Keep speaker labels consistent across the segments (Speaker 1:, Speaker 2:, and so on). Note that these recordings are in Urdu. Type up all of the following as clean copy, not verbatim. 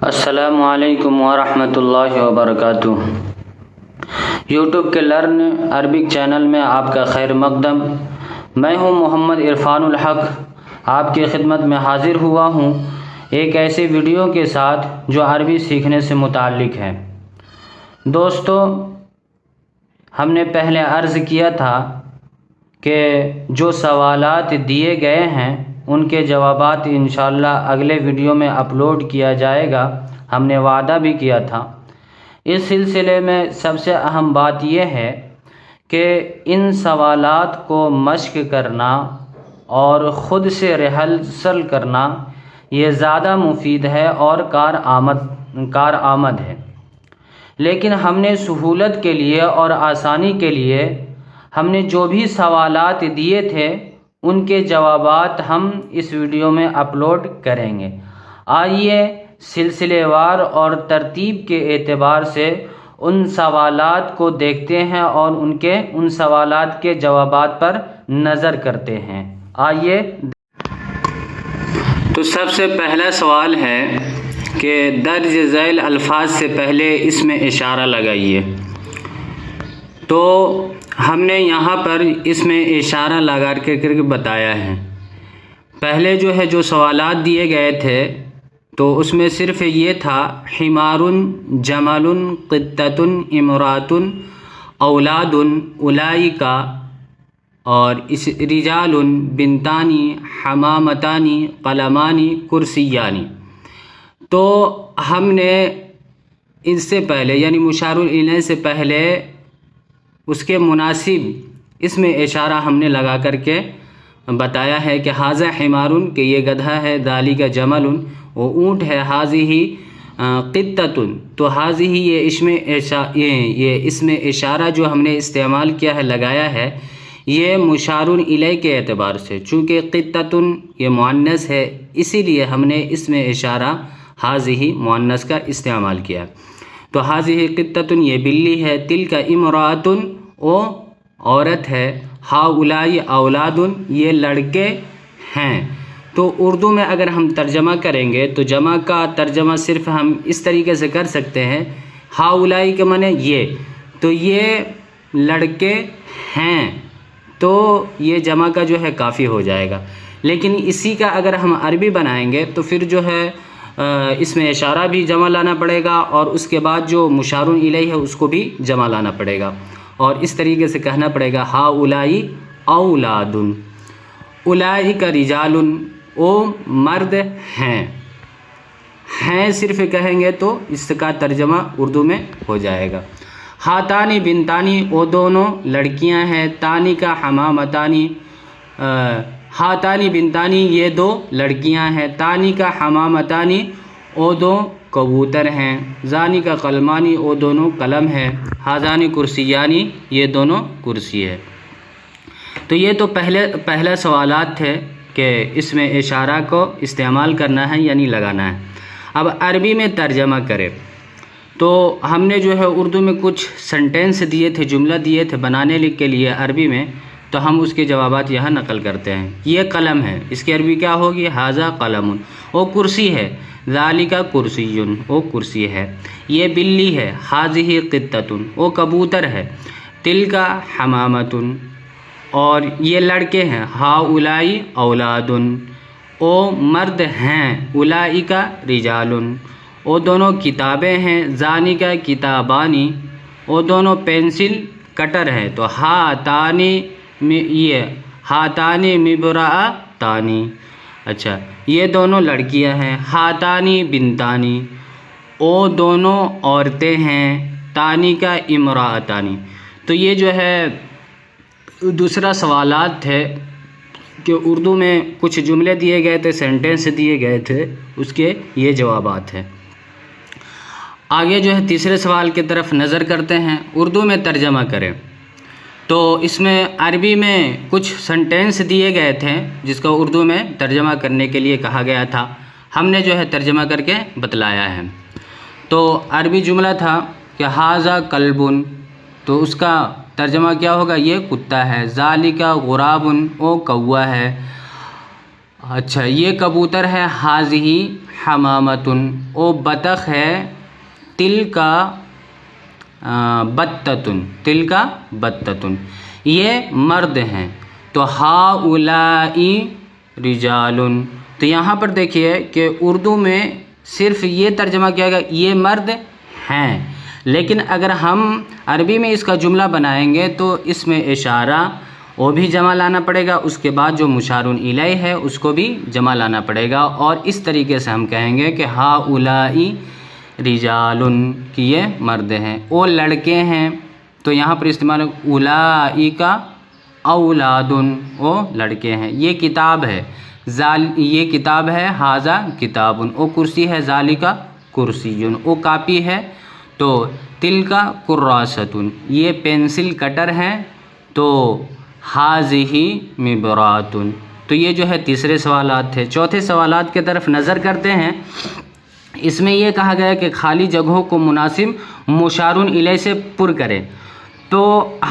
Speaker 1: السلام علیکم ورحمۃ اللہ وبرکاتہ۔ یوٹیوب کے لرن عربک چینل میں آپ کا خیر مقدم۔ میں ہوں محمد عرفان الحق، آپ کی خدمت میں حاضر ہوا ہوں ایک ایسی ویڈیو کے ساتھ جو عربی سیکھنے سے متعلق ہے۔ دوستو، ہم نے پہلے عرض کیا تھا کہ جو سوالات دیے گئے ہیں ان کے جوابات انشاءاللہ اگلے ویڈیو میں اپلوڈ کیا جائے گا، ہم نے وعدہ بھی کیا تھا۔ اس سلسلے میں سب سے اہم بات یہ ہے کہ ان سوالات کو مشق کرنا اور خود سے ریہرسل کرنا یہ زیادہ مفید ہے اور کارآمد ہے۔ لیکن ہم نے سہولت کے لیے اور آسانی کے لیے ہم نے جو بھی سوالات دیے تھے ان کے جوابات ہم اس ویڈیو میں اپلوڈ کریں گے۔ آئیے سلسلے وار اور ترتیب کے اعتبار سے ان سوالات کو دیکھتے ہیں اور ان سوالات کے جوابات پر نظر کرتے ہیں۔ آئیے تو سب سے پہلا سوال ہے کہ درج ذیل الفاظ سے پہلے اس میں اشارہ لگائیے۔ تو ہم نے یہاں پر اس میں اشارہ لگا کر بتایا ہے۔ پہلے جو سوالات دیے گئے تھے تو اس میں صرف یہ تھا حمار، جمل، قطۃ، امرأۃ، اولاد، اولئک، اور رجال، بنتان، حمامتان، قلمان، کرسیان۔ تو ہم نے اس سے پہلے یعنی مشار الیہ سے پہلے اس کے مناسب اس میں اشارہ ہم نے لگا کر کے بتایا ہے کہ ھذا حمار کہ یہ گدھا ہے، ذالک جمل وہ اونٹ ہے، ھذہ قطۃ تو ھذہ یہ اس میں اشارہ جو ہم نے استعمال کیا ہے لگایا ہے یہ مشار الیہ کے اعتبار سے، چونکہ قطۃ یہ مؤنث ہے اسی لیے ہم نے اس میں اشارہ ھذہ مؤنث کا استعمال کیا۔ تو ھذہ قطۃ یہ بلی ہے، تلک امرأۃ وہ عورت ہے، ھؤلاء اولاد یہ لڑکے ہیں۔ تو اردو میں اگر ہم ترجمہ کریں گے تو جمع کا ترجمہ صرف ہم اس طریقے سے کر سکتے ہیں، ھؤلاء کے معنی یہ، تو یہ لڑکے ہیں، تو یہ جمع کا کافی ہو جائے گا۔ لیکن اسی کا اگر ہم عربی بنائیں گے تو پھر اس میں اشارہ بھی جمع لانا پڑے گا اور اس کے بعد جو مشار الیہ ہے اس کو بھی جمع لانا پڑے گا، اور اس طریقے سے کہنا پڑے گا ھؤلاء اولاد، اولئک رجال وہ مرد ہیں صرف کہیں گے تو اس کا ترجمہ اردو میں ہو جائے گا۔ ھاتان بنتان وہ دونوں لڑکیاں ہیں، تانی کا حمامتانی، ھاتان بنتان یہ دو لڑکیاں ہیں، تانی کا حمامتانی وہ دو کبوتر ہیں، ذانی کا قلمانی وہ دونوں قلم ہیں، ھذان کرسیانی یہ دونوں کرسی ہے۔ تو یہ تو پہلا سوالات تھے کہ اس میں اشارہ کو استعمال کرنا ہے یعنی لگانا ہے۔ اب عربی میں ترجمہ کرے تو ہم نے اردو میں کچھ سنٹینس دیے تھے، جملہ دیے تھے بنانے کے لیے عربی میں، تو ہم اس کے جوابات یہاں نقل کرتے ہیں۔ یہ قلم ہے، اس کی عربی کیا ہوگی؟ ھذا قلم۔ وہ کرسی ہے، ذالک کرسی وہ کرسی ہے۔ یہ بلی ہے، ھذہ قطۃ وہ کبوتر ہے، تلک حمامۃ اور یہ لڑکے ہیں، ھؤلاء اولاد وہ مرد ہیں، اولئک رجال وہ دونوں کتابیں ہیں، ذانک کتابان وہ دونوں پینسل کٹر ہیں، تو ھاتان مبرأتان اچھا یہ دونوں لڑکیاں ہیں، ھاتان بنتان وہ دونوں عورتیں ہیں، تانی کا امرأتان۔ تو یہ دوسرا سوالات تھے کہ اردو میں کچھ جملے دیے گئے تھے، سینٹینس دیے گئے تھے، اس کے یہ جوابات ہیں۔ آگے تیسرے سوال کی طرف نظر کرتے ہیں۔ اردو میں ترجمہ کریں تو اس میں عربی میں کچھ سینٹینس دیے گئے تھے جس کو اردو میں ترجمہ کرنے کے لیے کہا گیا تھا، ہم نے ترجمہ کر کے بتلایا ہے۔ تو عربی جملہ تھا کہ ھذا کلب، تو اس کا ترجمہ کیا ہوگا؟ یہ کتا ہے، ذالک غراب وہ کوا ہے، اچھا یہ کبوتر ہے حاضی حمامتن، او بطخ ہے تل کا بتتن، تل کا بتتن، یہ مرد ہیں. تو ہاؤلائی رجالن، تو یہاں پر دیکھیے کہ اردو میں صرف یہ ترجمہ کیا گیا یہ مرد ہیں، لیکن اگر ہم عربی میں اس کا جملہ بنائیں گے تو اس میں اشارہ وہ بھی جمع لانا پڑے گا، اس کے بعد جو مشار الیہ ہے اس کو بھی جمع لانا پڑے گا، اور اس طریقے سے ہم کہیں گے کہ ہاؤلائی رجالن، کہ یہ مرد ہیں. او لڑکے ہیں، تو یہاں پر استعمال اولئک اولادن، او لڑکے ہیں. یہ کتاب ہے، یہ کتاب ہے ھذا کتاب، او کرسی ہے ذالک کرسی، او کاپی ہے تو تلک کراست، یہ پینسل کٹر ہے تو ھذہ مبرات. تو یہ جو ہے تیسرے سوالات تھے. چوتھے سوالات کی طرف نظر کرتے ہیں. اس میں یہ کہا گیا کہ خالی جگہوں کو مناسب مشار الیہ سے پر کرے. تو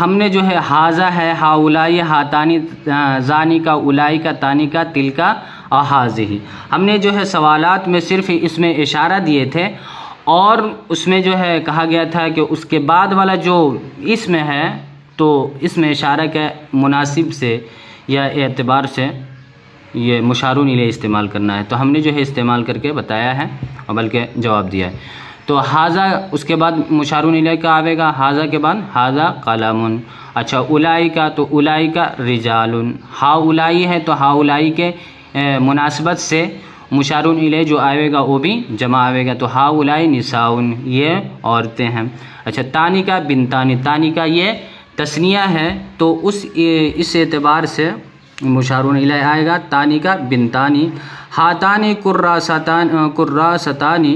Speaker 1: ہم نے جو ہے ھذا ہے، ہاؤلائی، ہاتانی، ذانی کا، اولائی کا، تانی کا، تل کا اور ھذہ، ہم نے جو ہے سوالات میں صرف اس میں اشارہ دیے تھے، اور اس میں جو ہے کہا گیا تھا کہ اس کے بعد والا جو اسم ہے تو اس میں اشارہ کے مناسب سے یا اعتبار سے یہ مشار الیہ استعمال کرنا ہے. تو ہم نے جو ہے استعمال کر کے بتایا ہے اور بلکہ جواب دیا ہے. تو ھذا اس کے بعد مشار الیہ کا آئے گا، ھذا کے بعد ھذا قلم. اچھا اولائی کا، تو اولائی کا رجال، ہاؤلائی ہے تو ہاؤلائی کے مناسبت سے مشار الیہ جو آئے گا وہ بھی جمع آئے گا، تو ہاؤلائی نساء، یہ عورتیں ہیں. اچھا تانی کا بنتانی، تانی کا یہ تثنیہ ہے تو اس اعتبار سے مشار الیہ آئے گا، تانی کا بنتانی. ہاتانی کراستانی،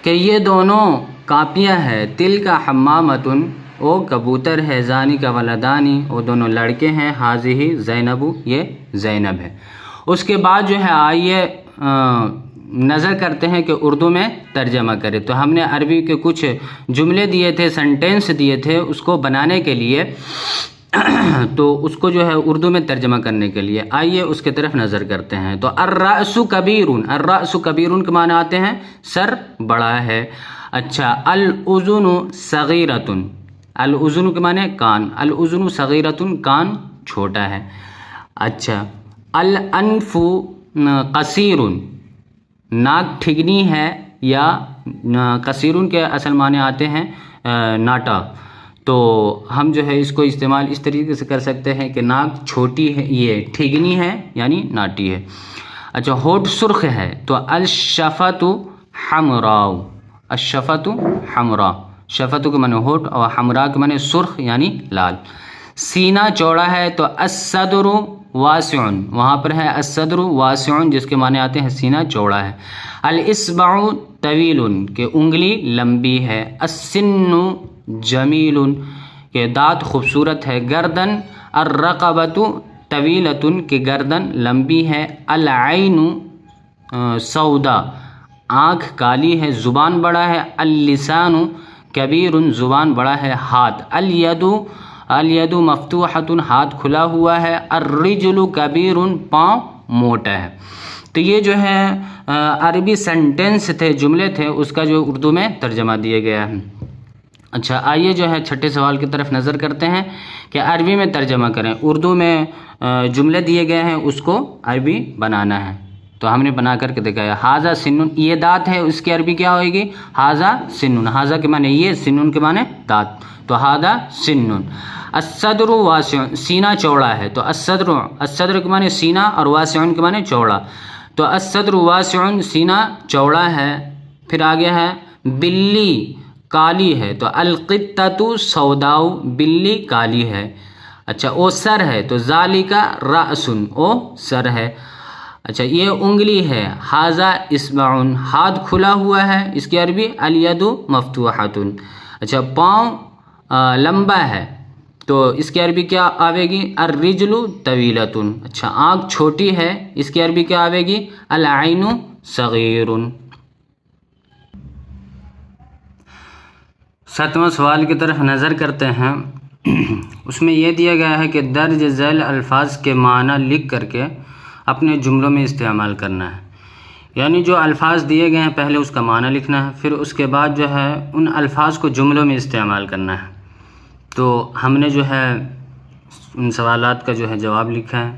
Speaker 1: کہ یہ دونوں کاپیاں ہیں. تل کا حمامتن، وہ کبوتر ہے. ذانی کا ولدانی، وہ دونوں لڑکے ہیں. ھذہ زینب، یہ زینب ہے. اس کے بعد جو ہے آئیے نظر کرتے ہیں کہ اردو میں ترجمہ کرے. تو ہم نے عربی کے کچھ جملے دیے تھے، سنٹینس دیے تھے اس کو بنانے کے لیے، تو اس کو جو ہے اردو میں ترجمہ کرنے کے لیے آئیے اس کی طرف نظر کرتے ہیں. تو الرأس کبیر، الرأس کبیر کے معنی آتے ہیں سر بڑا ہے. اچھا الاذن صغیرۃ، الاذن کے معنی کان، الاذن صغیرۃ کان چھوٹا ہے. اچھا الانف قصیر، ناک ٹھگنی ہے، یا قصیر کے اصل معنی آتے ہیں ناٹا. تو ہم جو ہے اس کو استعمال اس طریقے سے کر سکتے ہیں کہ ناک چھوٹی ہے، یہ ٹھگنی ہے یعنی ناٹی ہے. اچھا ہونٹ سرخ ہے، تو الشفۃ حمراء، الشفۃ حمراء، شفۃ کے معنی ہونٹ اور حمراء کے معنی سرخ یعنی لال. سینہ چوڑا ہے، تو الصدر واسع، وہاں پر ہے الصدر واسع جس کے معنی آتے ہیں سینہ چوڑا ہے. الاصبع طویل، کہ انگلی لمبی ہے. السن جمیل، کہ دانت خوبصورت ہے. گردن الرقبۃ طویلۃ، کہ گردن لمبی ہے. العین سودا، آنکھ کالی ہے. زبان بڑا ہے. اللسان کبیر، زبان بڑا ہے. ہاتھ الید مفتوحۃ، ہاتھ کھلا ہوا ہے. الرجل کبیر، پاؤں موٹا ہے. تو یہ جو ہے عربی سنٹینس تھے، جملے تھے، اس کا جو اردو میں ترجمہ دیا گیا ہے. اچھا آئیے جو ہے چھٹے سوال کی طرف نظر کرتے ہیں کہ عربی میں ترجمہ کریں. اردو میں جملے دیے گئے ہیں اس کو عربی بنانا ہے، تو ہم نے بنا کر کے دکھایا. ھذا سن، یہ دانت ہے، اس کی عربی کیا ہوئے گی؟ ھذا سن. ھذا کے معنی یہ، سن کے معنی دانت، تو ھذا سن. الصدر واسع، سینہ چوڑا ہے، تو الصدر کے معنی سینہ اور واسع کے معنی چوڑا. تو الصدر واسع، سینہ چوڑا ہے. پھر آگے ہے بلی کالی ہے، تو القطۃ سوداء، بلی کالی ہے. اچھا او سر ہے، تو ذالک رأس، او سر ہے. اچھا یہ انگلی ہے. ھذا اصبع، ہاتھ کھلا ہوا ہے، اس کی عربی الید مفتوحۃ. اچھا پاؤں لمبا ہے، تو اس کی عربی کیا آئے گی؟ الرجل طویلۃ. اچھا آنکھ چھوٹی ہے، اس کی عربی کیا آئے گی؟ العین صغیر. 7واں سوال کی طرف نظر کرتے ہیں. اس میں یہ دیا گیا ہے کہ درج ذیل الفاظ کے معنی لکھ کر کے اپنے جملوں میں استعمال کرنا ہے. یعنی جو الفاظ دیے گئے ہیں پہلے اس کا معنی لکھنا ہے، پھر اس کے بعد جو ہے ان الفاظ کو جملوں میں استعمال کرنا ہے. تو ہم نے جو ہے ان سوالات کا جو ہے جواب لکھا ہے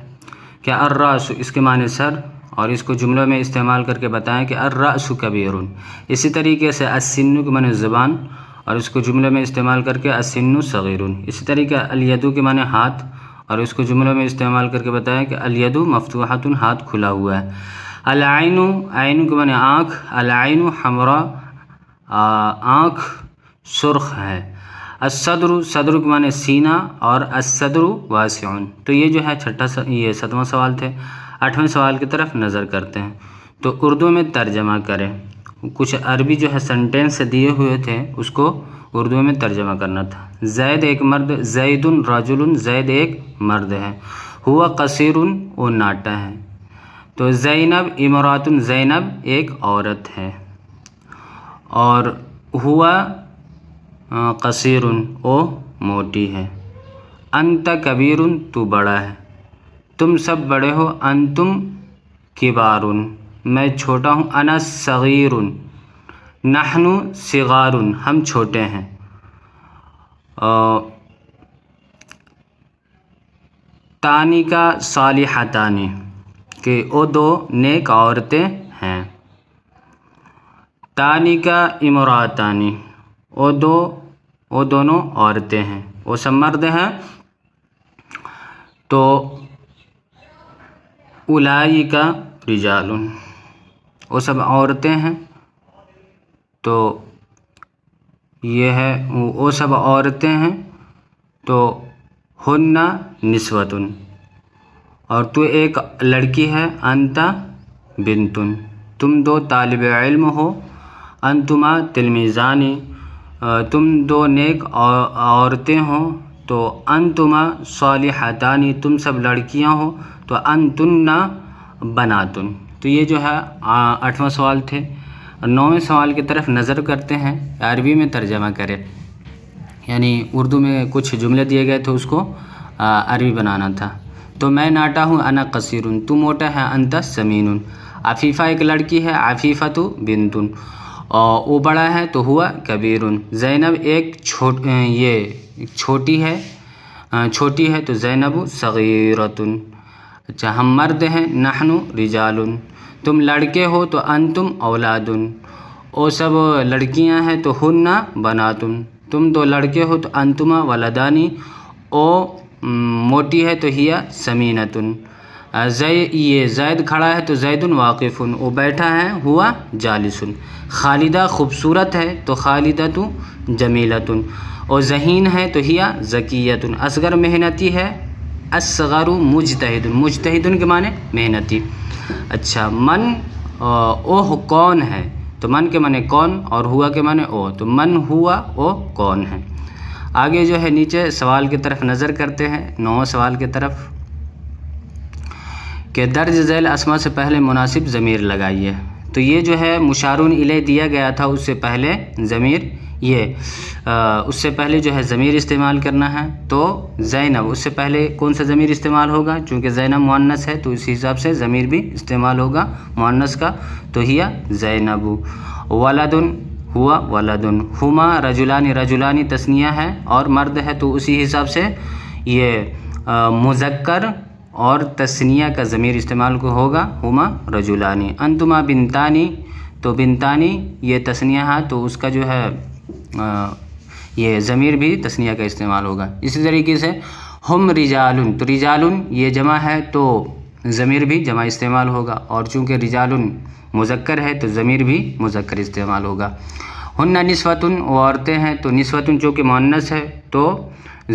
Speaker 1: کہ الرأس اس کے معنی سر، اور اس کو جملوں میں استعمال کر کے بتائیں کہ الرأس کبیر. اسی طریقے سے السن کے معنی زبان، اور اس کو جملے میں استعمال کر کے السن صغیر. اسی طریقے الید کے معنی ہاتھ، اور اس کو جملوں میں استعمال کر کے بتائیں کہ الید مفتوحۃ ہاتھ کھلا ہوا ہے. العین عین کے معنی آنکھ، العین حمراء آنکھ سرخ ہے. الصدر صدر کے معنی سینہ، اور الصدر واسع. تو یہ جو ہے یہ 7واں سوال تھے. 8ویں سوال کی طرف نظر کرتے ہیں. تو اردو میں ترجمہ کریں. کچھ عربی جو ہے سنٹینس دیے ہوئے تھے اس کو اردو میں ترجمہ کرنا تھا. زید ایک مرد، زید رجل زید ایک مرد ہے. ہوا قصیر وہ ناٹا ہے. تو زینب امرات زینب ایک عورت ہے. اور ہوا قصیر وہ موٹی ہے. انت کبیر تو بڑا ہے. تم سب بڑے ہو. انتم کبار میں چھوٹا ہوں. انا صغیر نحن صغار ہم چھوٹے ہیں. تانی کا صالحتانی کہ وہ دو نیک عورتیں ہیں. تانی کا امراتانی وہ دونوں عورتیں ہیں، وہ سب مرد ہیں. تو اولئک رجال وہ سب عورتیں ہیں. تو یہ ہے وہ سب عورتیں ہیں. تو ہن نسوۃ اور تو ایک لڑکی ہے. انت بنت تم دو طالب علم ہو. انتما تلمیذانی تم دو نیک عورتیں ہو. تو انتما صالحتانی تم سب لڑکیاں ہو. تو انتن بناتن. تو یہ جو ہے 8واں سوال تھے. 9ویں سوال کی طرف نظر کرتے ہیں. عربی میں ترجمہ کرے، یعنی اردو میں کچھ جملے دیے گئے تھے اس کو عربی بنانا تھا. تو میں ناٹا ہوں. انا قصیر تو موٹا ہے. انت سمین. عفیفہ ایک لڑکی ہے. عفیفۃ بنت وہ بڑا ہے. تو ہوا کبیر. زینب ایک چھوٹی ہے. تو زینب صغیرۃ. اچھا ہم مرد ہیں. نحن رجال تم لڑکے ہو. تو انتم اولاد وہ سب لڑکیاں ہیں. تو ہن بنات تم دو لڑکے ہو. تو انتما ولدانی او موٹی ہے. تو ہیا سمینۃ. یہ زید کھڑا ہے. تو زید واقف وہ بیٹھا ہے. ہوا جالس. خالدہ خوبصورت ہے. تو خالدۃ جمیلۃ اور ذہین ہے. تو ہیا ذکیۃ. اصغر محنتی ہے. اصغر مجتہد کے معنی محنتی. اچھا من اوہ کون ہے. تو من کے معنی کون اور ہوا کے معنی او. تو من ہوا او کون ہے. آگے جو ہے نیچے سوال کی طرف نظر کرتے ہیں. 9واں سوال کی طرف کہ درج ذیل اسما سے پہلے مناسب ضمیر لگائیے. تو یہ جو ہے مشارون الیہ دیا گیا تھا اس سے پہلے ضمیر اس سے پہلے جو ہے ضمیر استعمال کرنا ہے. تو زینب اس سے پہلے کون سا ضمیر استعمال ہوگا؟ چونکہ زینب مؤنث ہے تو اسی حساب سے ضمیر بھی استعمال ہوگا مؤنث کا. تو ہیا زینب. ولد ہوا ولد. ہما رجلانی تثنیہ ہے اور مرد ہے. تو اسی حساب سے یہ مذکر اور تثنیہ کا ضمیر استعمال کو ہوگا. ہما رجلانی. انتما بنتانی. تو بنتانی یہ تثنیہ ہے تو اس کا جو ہے یہ ضمیر بھی تثنیہ کا استعمال ہوگا. اسی طریقے سے ہم رجال. تو رجال یہ جمع ہے تو ضمیر بھی جمع استعمال ہوگا. اور چونکہ رجال مذکر ہے تو ضمیر بھی مذکر استعمال ہوگا. ہن نسوۃ وہ عورتیں ہیں. تو نسوۃ چونکہ مؤنث ہے تو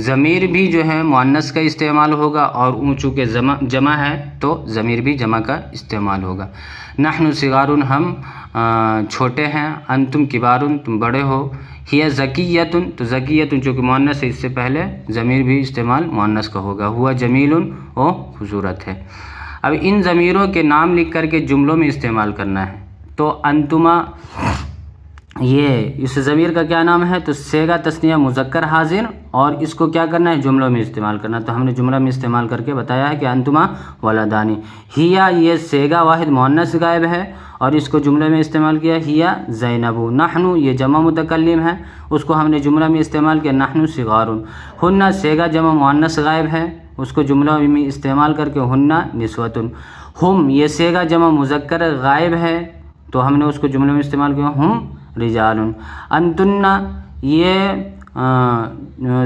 Speaker 1: ضمیر بھی جو ہے مؤنث کا استعمال ہوگا. اور چونکہ جمع ہے تو ضمیر بھی جمع کا استعمال ہوگا. نحن صغار ہم چھوٹے ہیں. انتم کبار تم بڑے ہو. ہی ذکیۃ. تو ذکیۃ چونکہ مؤنث ہے اس سے پہلے ضمیر بھی استعمال مؤنث کا ہوگا. ہوا جمیل وہ خوبصورت ہے. اب ان ضمیروں کے نام لکھ کر کے جملوں میں استعمال کرنا ہے. تو انتما یہ اس ضمیر کا کیا نام ہے؟ تو سیغہ تثنیہ مذکر حاضر اور اس کو کیا کرنا ہے جملوں میں استعمال کرنا. تو ہم نے جملہ میں استعمال کر کے بتایا ہے کہ انتما ولدانی. ہیا یہ سیگا واحد مؤنث غائب ہے اور اس کو جملے میں استعمال کیا ہیا زینب. نحنو یہ جمع متکلم ہے اس کو ہم نے جملہ میں استعمال کیا نحنو صغار. ہن سیگا جمع مؤنث غائب ہے اس کو جملہ میں استعمال کر کے ہن نسوۃ. ہم یہ سیگا جمع مذکر غائب ہے تو ہم نے اس کو جملے میں استعمال کیا ہم رجال. انتن یہ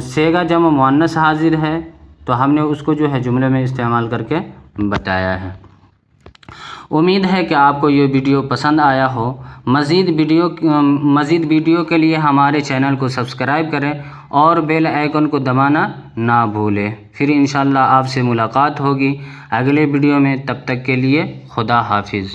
Speaker 1: سیگا جمع مؤنث حاضر ہے تو ہم نے اس کو جو ہے جملے میں استعمال کر کے بتایا ہے. امید ہے کہ آپ کو یہ ویڈیو پسند آیا ہو. مزید ویڈیو کے لیے ہمارے چینل کو سبسکرائب کریں اور بیل آئیکن کو دبانا نہ بھولیں. پھر انشاءاللہ آپ سے ملاقات ہوگی اگلے ویڈیو میں. تب تک کے لیے خدا حافظ.